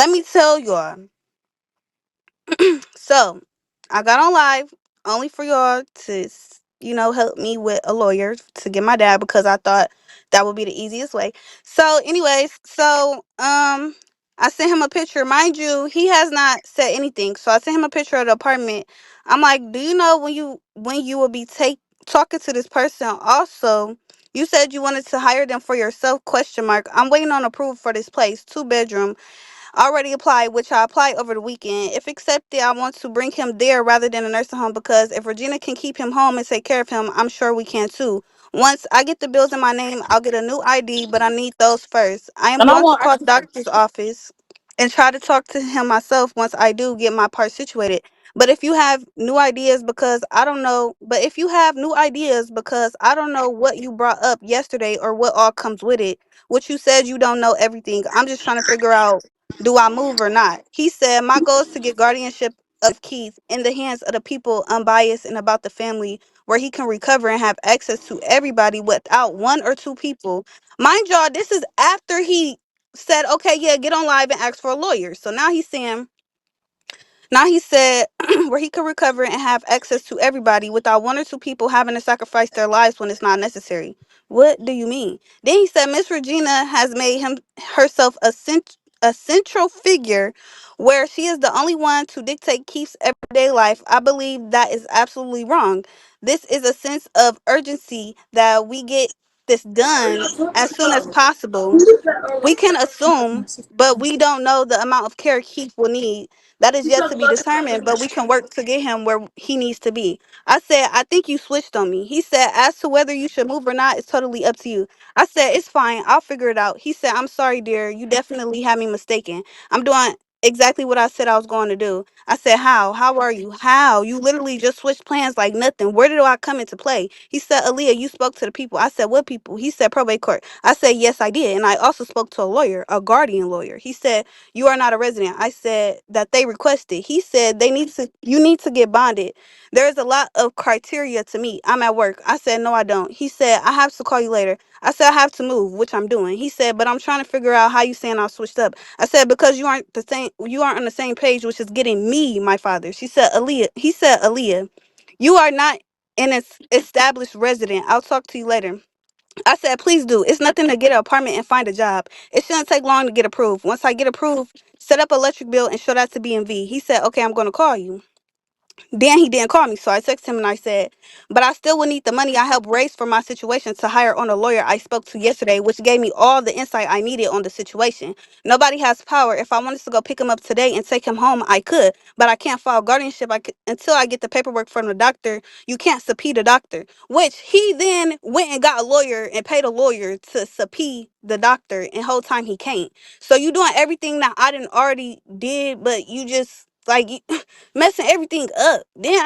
Let me tell y'all. So, I got on live only for y'all to, help me with a lawyer to get my dad because I thought that would be the easiest way. So, anyways, I sent him a picture. Mind you, he has not said anything. So, I sent him a picture of the apartment. I'm like, do you know when you will be talking to this person? Also, you said you wanted to hire them for yourself? Question mark. I'm waiting on approval for this place, 2 bedroom. Already applied, which I applied over the weekend. If accepted, I want to bring him there rather than a nursing home because if Regina can keep him home and take care of him, I'm sure we can too. Once I get the bills in my name, I'll get a new ID, but I need those first. I am And I going to want call ice the cream. doctor's office and try to talk to him myself once I do get my part situated. But if you have new ideas because I don't know, but if you have new ideas because I don't know what you brought up yesterday or what all comes with it, what you said you don't know everything. I'm just trying to figure out, do I move or not? He said, my goal is to get guardianship of Keith in the hands of the people, unbiased and about the family, where he can recover and have access to everybody without one or two people. Mind y'all, this is after he said, okay, yeah, get on live and ask for a lawyer. So now he's saying, now he said where he could recover and have access to everybody without one or two people having to sacrifice their lives when it's not necessary. What do you mean? Then he said Miss Regina has made him herself a central figure where she is the only one to dictate Keith's everyday life. I believe that is absolutely wrong. This is a sense of urgency that we get this done as soon as possible. We can assume, but we don't know the amount of care Keith will need. That is yet to be determined, but we can work to get him where he needs to be. I said, I think you switched on me. He said, as to whether you should move or not, it's totally up to you. I said, it's fine. I'll figure it out. He said, I'm sorry, dear. You definitely had me mistaken. I'm doing exactly what I said I was going to do. I said, how? How are you? How? You literally just switched plans like nothing. Where did I come into play? He said, Aliyah, you spoke to the people. I said, what people? He said, probate court. I said, yes, I did. And I also spoke to a lawyer, a guardian lawyer. He said, you are not a resident. I said that they requested. He said you need to get bonded. There's a lot of criteria to meet. I'm at work. I said, no, I don't. He said, I have to call you later. I said, I have to move, which I'm doing. He said, but I'm trying to figure out how you saying I switched up. I said, because you aren't on the same page, which is getting me, my father. He said, Aliyah, you are not an established resident. I'll talk to you later. I said, please do. It's nothing to get an apartment and find a job. It shouldn't take long to get approved. Once I get approved, set up electric bill and show that to BMV. He said, okay, I'm going to call you. Then he didn't call me, so I texted him and I said, but I still would need the money I helped raise for my situation to hire on a lawyer I spoke to yesterday, which gave me all the insight I needed on the situation. Nobody has power. If I wanted to go pick him up today and take him home, I could, but I can't file guardianship until I get the paperwork from the doctor. You can't subpoena the doctor, which he then went and got a lawyer and paid a lawyer to subpoena the doctor, and whole time he can't. So you doing everything that I didn't already did, but you just messing everything up. Then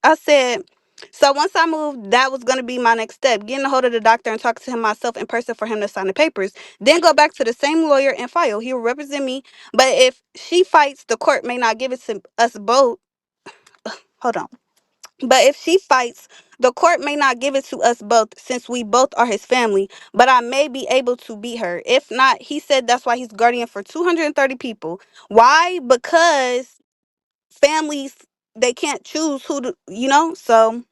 I said, so once I moved, that was going to be my next step, getting a hold of the doctor and talking to him myself in person for him to sign the papers. Then go back to the same lawyer and file. He will represent me. But if she fights, the court may not give it to us both. Hold on. But if she fights, the court may not give it to us both since we both are his family. But I may be able to beat her. If not, he said that's why he's guardian for 230 people. Why? Because families, they can't choose who to, so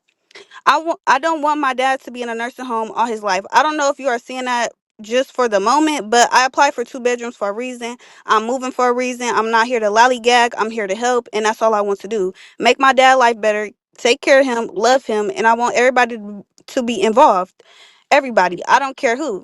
I don't want my dad to be in a nursing home all his life. I don't know if you are seeing that just for the moment, but I applied for 2 bedrooms for a reason. I'm moving for a reason. I'm not here to lollygag. I'm here to help, and that's all I want to do. Make my dad life better, take care of him, love him, and I want everybody to be involved. Everybody, I don't care who.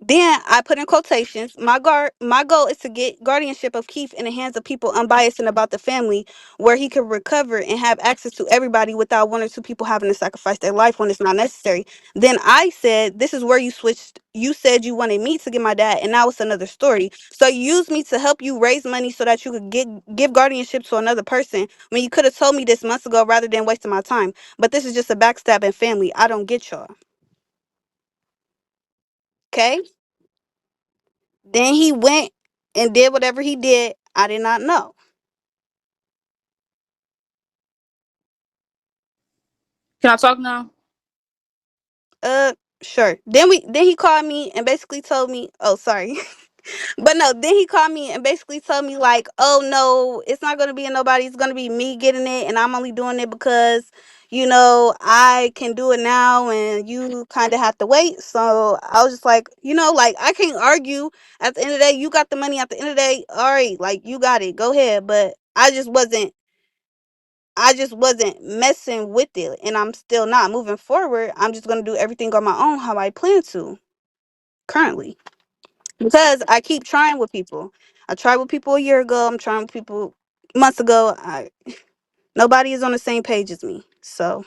Then I put in quotations, my goal is to get guardianship of Keith in the hands of people unbiased and about the family, where he could recover and have access to everybody without one or two people having to sacrifice their life when it's not necessary. Then I said, this is where you switched. You said you wanted me to get my dad, and now it's another story. So you used me to help you raise money so that you could give guardianship to another person when you could have told me this months ago rather than wasting my time. But this is just a backstabbing family. I don't get y'all. Okay? Then he went and did whatever he did. I did not know. Can I talk now? Uh, sure. Then he called me and basically told me, oh, sorry. But no, then he called me and basically told me like, "Oh no, it's not gonna be nobody. It's gonna be me getting it, and I'm only doing it because, I can do it now, and you kind of have to wait." So I was just like, like I can't argue. At the end of the day, you got the money. At the end of the day, all right, like you got it. Go ahead. But I just wasn't messing with it, and I'm still not moving forward. I'm just gonna do everything on my own how I plan to currently. Because I keep trying with people. I tried with people a year ago. I'm trying with people months ago. Nobody is on the same page as me. So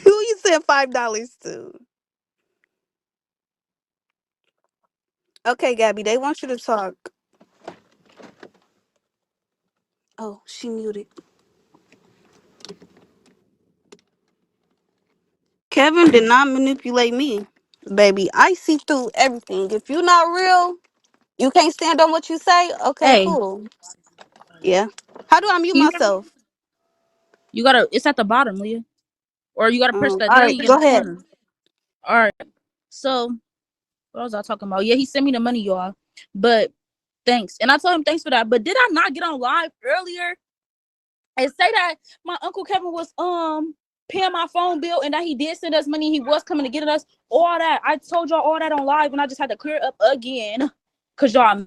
who you send $5 to? Okay, Gabby, they want you to talk. Oh, she muted. Kevin did not manipulate me, baby. I see through everything. If you're not real, you can't stand on what you say. Okay, Hey, cool. Yeah. How do I mute can you hear me? myself? You gotta. It's at the bottom, Leah, or you gotta push that All right, three in go the ahead. corner. All right. So what was I talking about? Yeah, he sent me the money, y'all. But thanks, and I told him thanks for that. But did I not get on live earlier and say that my uncle Kevin was paying my phone bill and that he did send us money? He was coming to get us all that. I told y'all all that on live, and I just had to clear it up again because y'all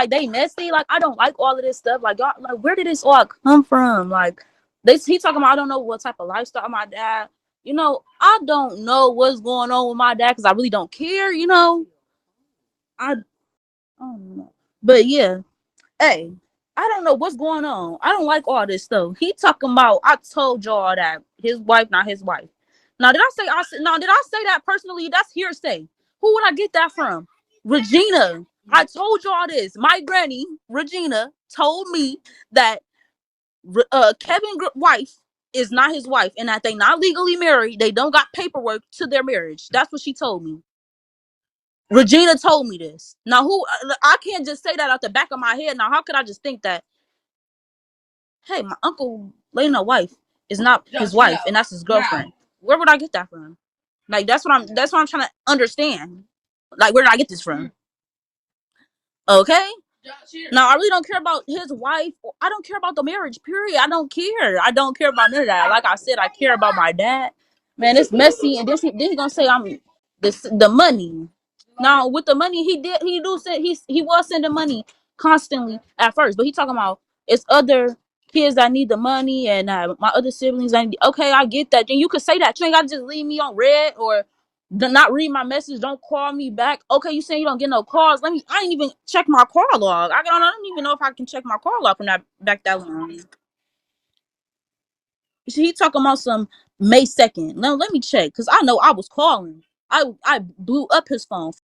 they messy. Like I don't like all of this stuff. Like y'all, like where did this all come from? Like this, he talking about I don't know what type of lifestyle my dad. I don't know what's going on with my dad because I really don't care. I don't know, but yeah, hey, I don't know what's going on. I don't like all this stuff. He talking about I told y'all that his wife not his wife. Now did I say I said now did I say that personally? That's hearsay. Who would I get that from? Regina. I told y'all this. My granny, Regina, told me that Kevin's wife is not his wife and that they not legally married. They don't got paperwork to their marriage. That's what she told me. Regina told me this. Now, who I can't just say that out the back of my head. Now, how could I just think that? Hey, my uncle Lena wife is not his wife, and that's his girlfriend. Where would I get that from? Like that's what I'm trying to understand. Like, where did I get this from? Okay. Now I really don't care about his wife. I don't care about the marriage. Period. I don't care. I don't care about none of that. Like I said, I care about my dad. Man, it's messy, and then he gonna say I'm the money. Now with the money, he do send he was sending money constantly at first, but he talking about it's other kids that need the money and my other siblings. Okay, I get that. Then you could say that. You ain't gotta just leave me on red or not read my message. Don't call me back. Okay, you saying you don't get no calls? Let me. I ain't even check my call log. I don't even know if I can check my call log from that back that long. He talking about some May 2nd. Now let me check because I know I was calling. I blew up his phone